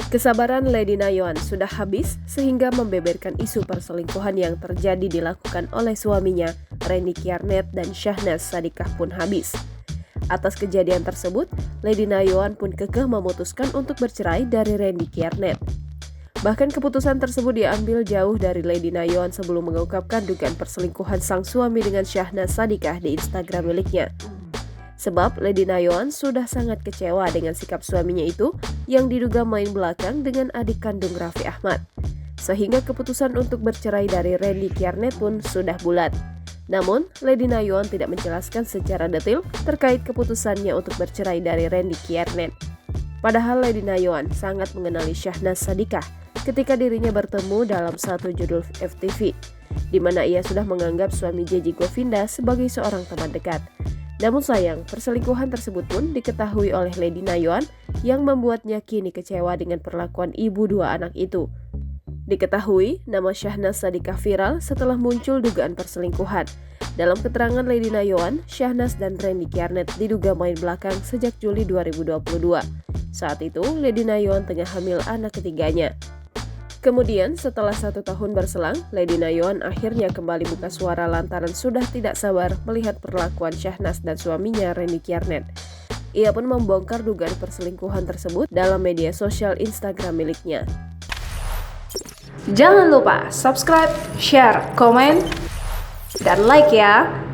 Kesabaran Lady Nayoan sudah habis sehingga membeberkan isu perselingkuhan yang terjadi dilakukan oleh suaminya, Randy Kiernet dan Syahnaz Sadiqah pun habis. Atas kejadian tersebut, Lady Nayoan pun kekeh memutuskan untuk bercerai dari Randy Kiernet. Bahkan keputusan tersebut diambil jauh dari Lady Nayoan sebelum mengungkapkan dugaan perselingkuhan sang suami dengan Syahnaz Sadiqah di Instagram miliknya. Sebab Lady Nayoan sudah sangat kecewa dengan sikap suaminya itu yang diduga main belakang dengan adik kandung Raffi Ahmad. Sehingga keputusan untuk bercerai dari Randy Kiernet pun sudah bulat. Namun, Lady Nayoan tidak menjelaskan secara detail terkait keputusannya untuk bercerai dari Randy Kiernet. Padahal Lady Nayoan sangat mengenali Syahnaz Sadiqah ketika dirinya bertemu dalam satu judul FTV, di mana ia sudah menganggap suami Jeji Govinda sebagai seorang teman dekat. Namun sayang, perselingkuhan tersebut pun diketahui oleh Lady Nayoan yang membuatnya kini kecewa dengan perlakuan ibu dua anak itu. Diketahui, nama Syahnaz Sadiqah viral setelah muncul dugaan perselingkuhan. Dalam keterangan Lady Nayoan, Syahnaz dan Randy Kiernet diduga main belakang sejak Juli 2022. Saat itu, Lady Nayoan tengah hamil anak ketiganya. Kemudian, setelah 1 tahun berselang, Lady Nayoan akhirnya kembali buka suara lantaran sudah tidak sabar melihat perlakuan Syahnaz dan suaminya Randy Kiernet. Ia pun membongkar dugaan perselingkuhan tersebut dalam media sosial Instagram miliknya. Jangan lupa subscribe, share, komen, dan like ya!